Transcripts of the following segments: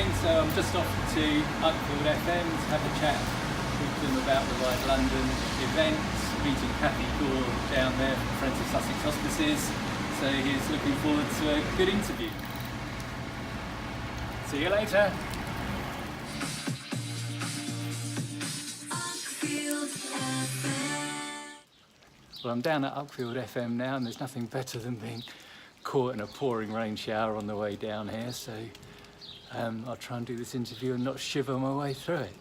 morning, so I'm just off to Uckfield FM to have a chat with them about the Ride London event, meeting Cathy Gore down there from Friends of Sussex Hospices, so he's looking forward to a good interview. See you later. Well, I'm down at Uckfield FM now, and there's nothing better than being caught in a pouring rain shower on the way down here, so I'll try and do this interview and not shiver my way through it.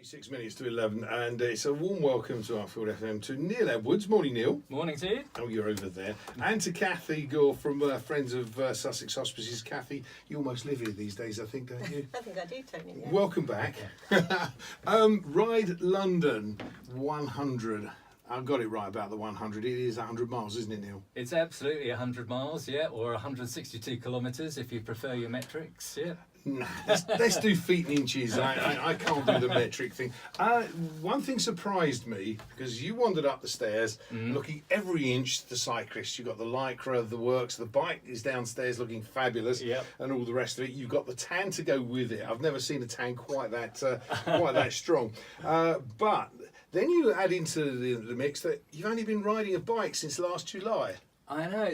6 minutes to 11, and it's a warm welcome to Uckfield FM to Neil Edwards. Morning, Neil. Morning to you. Oh, you're over there. And to Cathy Gore from Friends of Sussex Hospices. Cathy, you almost live here these days, I think, don't you? I think I do, Tony. Yeah. Welcome back. Ride London 100. I've got it right about the 100. It is 100 miles, isn't it, Neil? It's absolutely 100 miles, yeah, or 162 kilometres if you prefer your metrics, yeah. Nah, let's do feet and inches. I can't do the metric thing. One thing surprised me, because you wandered up the stairs looking every inch the cyclist. You've got the Lycra, the works, the bike is downstairs looking fabulous, Yep. and all the rest of it. You've got the tan to go with it. I've never seen a tan quite that strong. But then you add into the mix that you've only been riding a bike since last July. I know,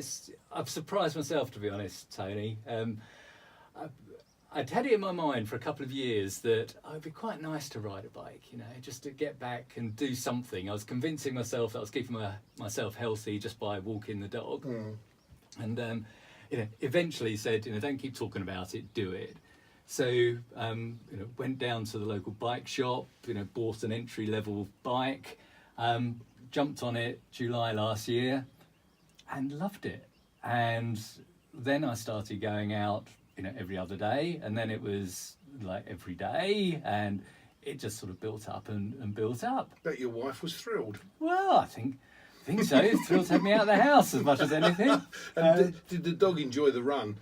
I've surprised myself, to be honest, Tony. I'd had it in my mind for a couple of years that it would be quite nice to ride a bike, you know, just to get back and do something. I was convincing myself that I was keeping myself healthy just by walking the dog. And, eventually said, don't keep talking about it, do it. So, went down to the local bike shop, bought an entry-level bike, jumped on it July last year and loved it. And then I started going out every other day, and then it was like every day, and it just sort of built up and built up. Bet your wife was thrilled. Well, I think so. Thrilled to have me out of the house as much as anything. And did the dog enjoy the run?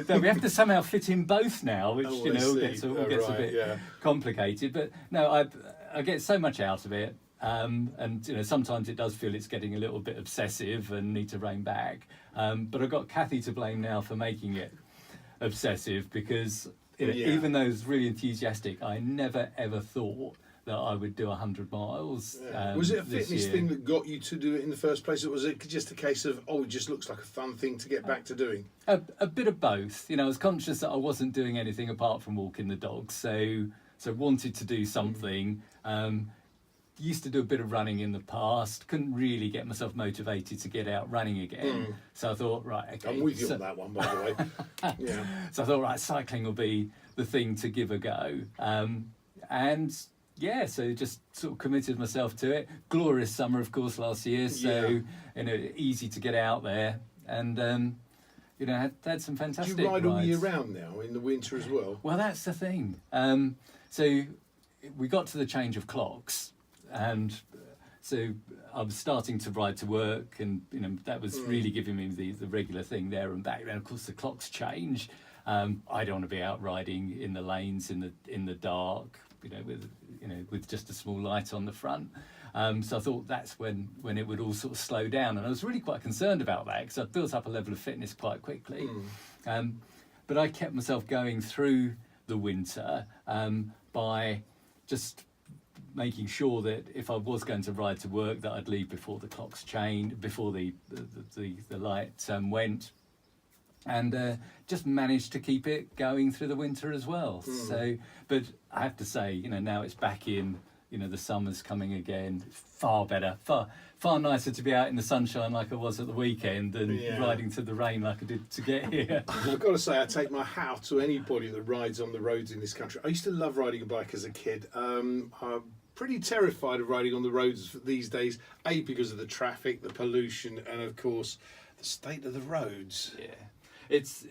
No, we have to somehow fit in both now, which all gets a bit complicated. But no, I get so much out of it. And sometimes it does feel it's getting a little bit obsessive and need to rein back. But I've got Cathy to blame now for making it obsessive, because even though it's really enthusiastic, I never ever thought that I would do 100 miles. Was it a fitness thing that got you to do it in the first place, or was it just a case of, it just looks like a fun thing to get back to doing? A bit of both. I was conscious that I wasn't doing anything apart from walking the dog, so wanted to do something. Used to do a bit of running in the past, couldn't really get myself motivated to get out running again. So I thought, right, okay. I'm with you on that one, by the way. Yeah. So I thought, right, cycling will be the thing to give a go. So just sort of committed myself to it. Glorious summer, of course, last year, so easy to get out there, and had some fantastic Do you ride all rides. year round now, in the winter as well? Well, that's the thing. So we got to the change of clocks, and so I was starting to ride to work, and that was really giving me the regular thing there and back. Then of course the clocks change. I don't want to be out riding in the lanes in the dark, with just a small light on the front. So I thought that's when it would all sort of slow down, and I was really quite concerned about that because I built up a level of fitness quite quickly. But I kept myself going through the winter by just making sure that if I was going to ride to work, that I'd leave before the clocks changed, before the light went, and just managed to keep it going through the winter as well. So, but I have to say, now it's back in. The summer's coming again. Far better, far nicer to be out in the sunshine like I was at the weekend than riding to the rain like I did to get here. I've got to say, I take my hat off to anybody that rides on the roads in this country. I used to love riding a bike as a kid. I'm pretty terrified of riding on the roads these days, because of the traffic, the pollution, and of course the state of the roads. Yeah, it's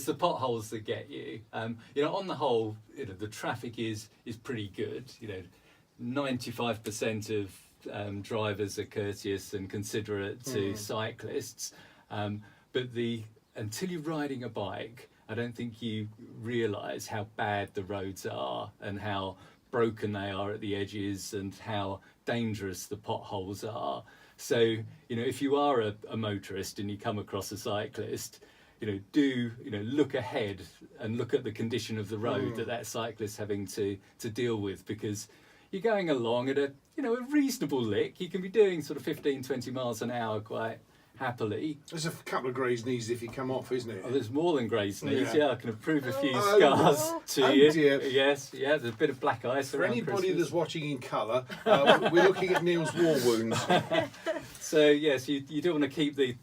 the potholes that get you. On the whole, the traffic is pretty good. 95% of drivers are courteous and considerate to cyclists, but until you're riding a bike, I don't think you realise how bad the roads are and how broken they are at the edges and how dangerous the potholes are. So, you know, if you are a motorist and you come across a cyclist, you know, look ahead and look at the condition of the road that cyclist's having to deal with, because you're going along at a reasonable lick. You can be doing sort of 15, 20 miles an hour quite happily. There's a couple of grazed knees if you come off, isn't it? Oh, there's more than grazed knees. Yeah. I can prove a few Oh, scars to you. dear. Yes, yeah, there's a bit of black ice For around anybody Christmas. that's watching in colour, we're looking at Neil's war wounds. So yes, you do want to keep the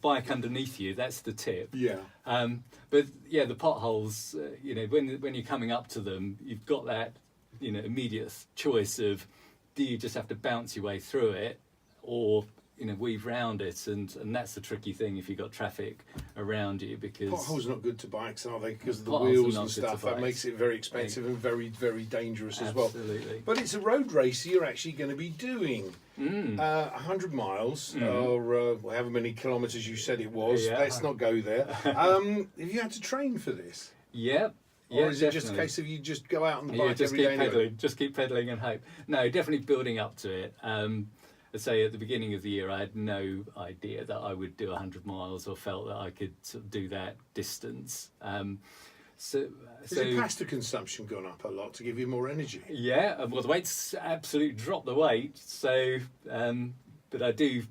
bike underneath you. That's the tip. Yeah. But yeah, the potholes. When you're coming up to them, you've got that immediate choice of, do you just have to bounce your way through it, or weave round it, and that's the tricky thing if you've got traffic around you, because Potholes are not good to bikes, are they? Because of the Potholes are wheels not and good to stuff. That bikes. makes it very expensive and very, very dangerous as well. absolutely. But it's a road race you're actually going to be doing. 100 miles, or however many kilometres you said it was. Yeah. Let's not go there. Have you had to train for this? Yep. Or Yeah, is it just a definitely. case of you just go out on the Yeah, bike just every keep day anyway? pedaling, just keep pedaling and hope. No, definitely building up to it. I'd say at the beginning of the year, I had no idea that I would do 100 miles or felt that I could sort of do that distance. So Has your pasta consumption gone up a lot to give you more energy? yeah, well, the weight's absolutely dropped the weight. So, but I do,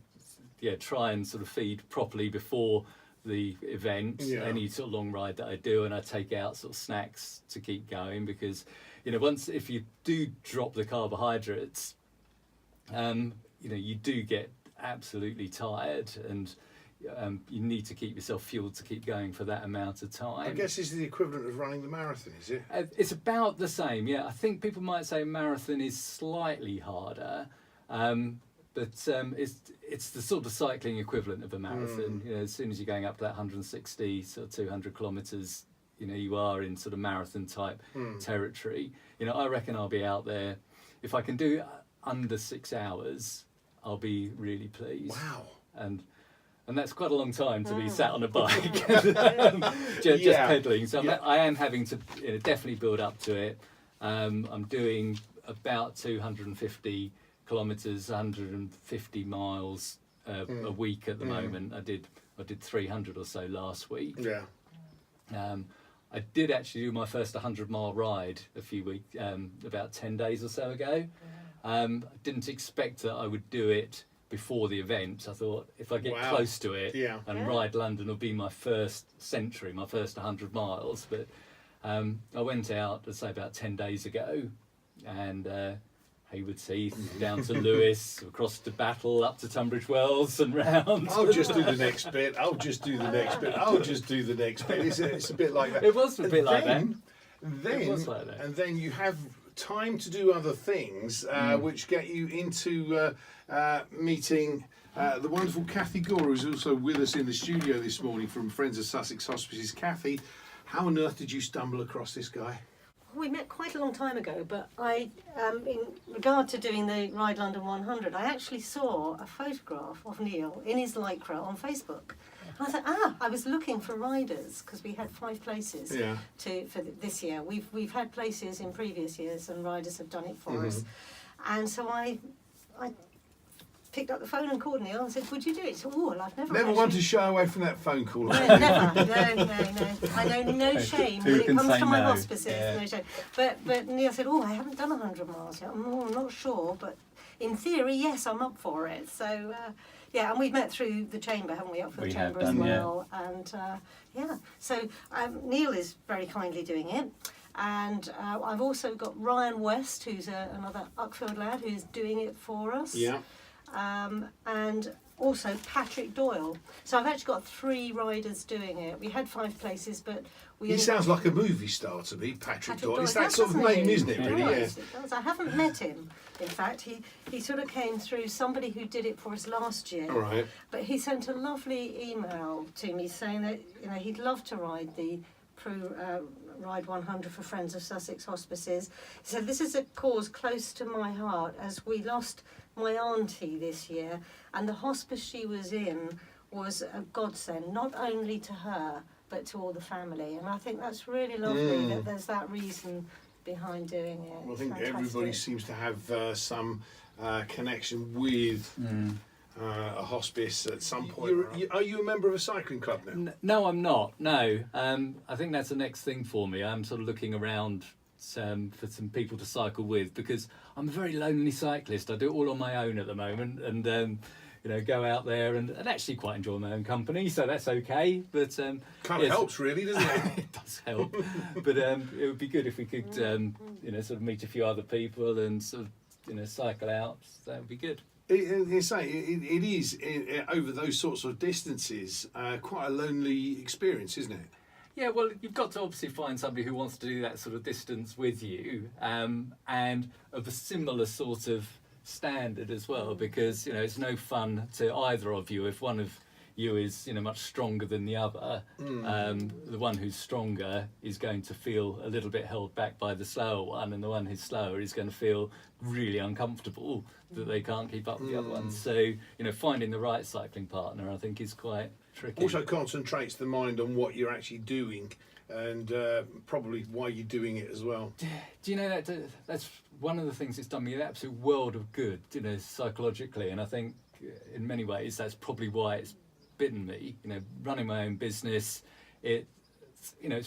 try and sort of feed properly before the event. Yeah. Any sort of long ride that I do, and I take out sort of snacks to keep going, because if you do drop the carbohydrates, you do get absolutely tired, and you need to keep yourself fueled to keep going for that amount of time. I guess it's the equivalent of running the marathon, is it? It's about the same, yeah. I think people might say marathon is slightly harder, but it's the sort of cycling equivalent of a marathon. As soon as you're going up to that 160, sort of 200 kilometres, you are in sort of marathon type territory. I reckon I'll be out there, if I can do under 6 hours, I'll be really pleased. Wow. And that's quite a long time to be sat on a bike just pedaling. So I am having to definitely build up to it. I'm doing about 250 kilometres, 150 miles a week at the moment. I did 300 or so last week. Yeah. I did actually do my first 100-mile ride a few weeks, about 10 days or so ago. I didn't expect that I would do it before the event. I thought if I get close to it and ride London will be my first century, my first 100 miles. But I went out, let's say about 10 days ago, and Haywards Heath, down to Lewis, across to Battle, up to Tunbridge Wells and round. I'll just do the next bit. I'll just do the next bit. I'll just do the next bit. It's a bit like that. It was a bit like that. Then, It was like that. and then you have time to do other things, which get you into meeting the wonderful Kathy Gore, who's also with us in the studio this morning from Friends of Sussex Hospices. Kathy, how on earth did you stumble across this guy? We met quite a long time ago, but in regard to doing the Ride London 100, I actually saw a photograph of Neil in his Lycra on Facebook. And I thought, I was looking for riders, because we had 5 places for this year. We've had places in previous years, and riders have done it for us. And so I picked up the phone and called Neil and said, would you do it? He said, well, I've never Never actually... one to shy away from that phone call. No, never. No. I know no shame when it can comes say to my no? hospices. Yeah. No shame. But Neil said, I haven't done 100 miles yet. I'm not sure, but in theory, yes, I'm up for it. So, and we've met through the chamber, haven't we? Up for the We have chamber done, as well. And so Neil is very kindly doing it. And I've also got Ryan West, who's another Uckfield lad, who's doing it for us. Yeah. And also Patrick Doyle. So I've actually got 3 riders doing it. We had 5 places, but we... He sounds like a movie star to me, Patrick Doyle. It's that does, sort of doesn't name, he? isn't it, really? It Yeah. does, it does. I haven't met him, in fact. He sort of came through somebody who did it for us last year. All right. But he sent a lovely email to me saying that he'd love to ride the Ride 100 for Friends of Sussex Hospices. He said, this is a cause close to my heart, as we lost my auntie this year, and the hospice she was in was a godsend, not only to her, but to all the family. And I think that's really lovely that there's that reason behind doing it. Well, I think Fantastic. everybody seems to have some connection with a hospice at some point. Are you a member of a cycling club now? No, I'm not. No, I think that's the next thing for me. I'm sort of looking around for some people to cycle with, because I'm a very lonely cyclist. I do it all on my own at the moment, and go out there and actually quite enjoy my own company, so that's okay. But Kind of helps, really, doesn't it? it does help. But it would be good if we could, sort of meet a few other people and sort of, cycle out. That would be good. It is over those sorts of distances quite a lonely experience, isn't it? Yeah, well, you've got to obviously find somebody who wants to do that sort of distance with you, and of a similar sort of standard as well, because it's no fun to either of you if one of you is much stronger than the other. The one who's stronger is going to feel a little bit held back by the slower one, and the one who's slower is going to feel really uncomfortable that they can't keep up with the other one. So finding the right cycling partner, I think, is quite tricky. Also concentrates the mind on what you're actually doing, and probably why you're doing it as well. Do you know that's one of the things that's done me an absolute world of good, psychologically, and I think in many ways that's probably why it's bitten me. Running my own business, it's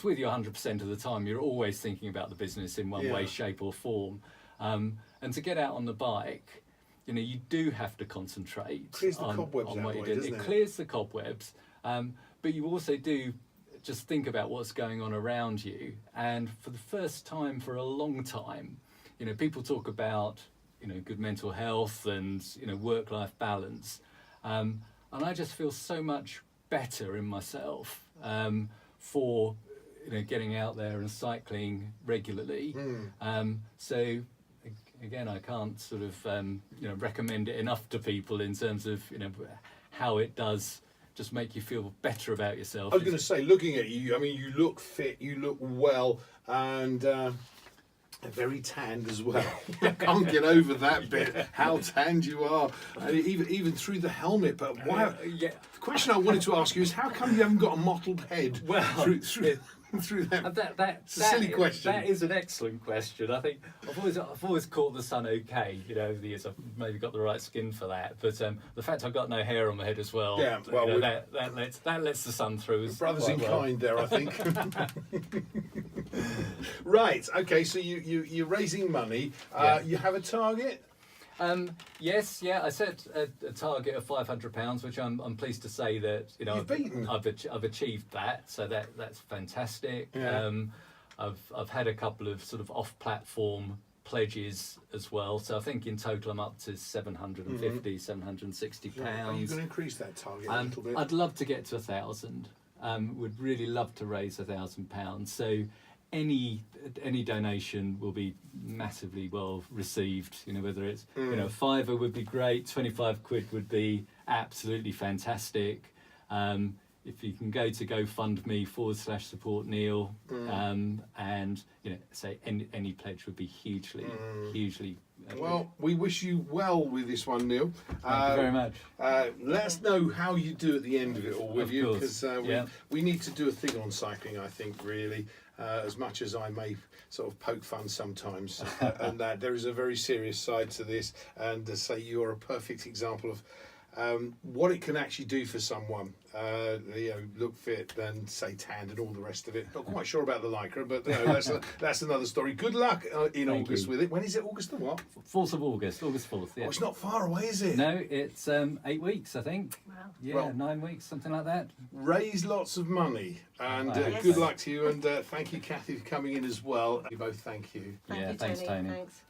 with you 100% of the time. You're always thinking about the business in one way, shape, or form, and to get out on the bike, you do have to concentrate on what you're doing. It clears the cobwebs, but you also do just think about what's going on around you. And for the first time for a long time, people talk about good mental health and work-life balance, and I just feel so much better in myself for getting out there and cycling regularly. So again, I can't sort of recommend it enough to people in terms of how it does just make you feel better about yourself. I was going to say, looking at you, I mean, you look fit, you look well, and very tanned as well. I can't get over that bit, how tanned you are, even through the helmet. But why? The question I wanted to ask you is, how come you haven't got a mottled head through that? It's a silly question. That is an excellent question. I think I've always caught the sun okay. Over the years, I've maybe got the right skin for that. But the fact I've got no hair on my head as well. Yeah, well, that lets the sun through. Brothers in kind there, I think. Right. Okay. So you're raising money. You have a target. Yes, I set a target of £500, which I'm pleased to say that You've beaten. I've achieved that, so that's fantastic. Yeah. I've had a couple of sort of off-platform pledges as well, so I think in total I'm up to £750, £760. Are you going to increase that target a little bit? I'd love to get to 1,000. Would really love to raise £1,000. So any donation will be massively well received. Whether it's a fiver would be great, 25 quid would be absolutely fantastic. If you can go to GoFundMe/support Neil, and say any pledge would be hugely. Well, we wish you well with this one, Neil. Thank you very much. Let us know how you do at the end of it all with Of you, course. because we need to do a thing on cycling, I think, really. As much as I may sort of poke fun sometimes, and that there is a very serious side to this, and to say you're a perfect example of what it can actually do for someone. Look fit and say tanned and all the rest of it. Not quite sure about the lycra, but that's another story. Good luck in Thank August you. with it. When is it? August the what? 4th of August, August 4th. Yeah. Oh, it's not far away, is it? No, it's 8 weeks, I think. Wow. Yeah, Well, 9 weeks, something like that. Raise lots of money, and Yes. good luck to you. And thank you, Kathy, for coming in as well. You both, thank you. Thank Yeah, you, thanks, Tony. Thanks.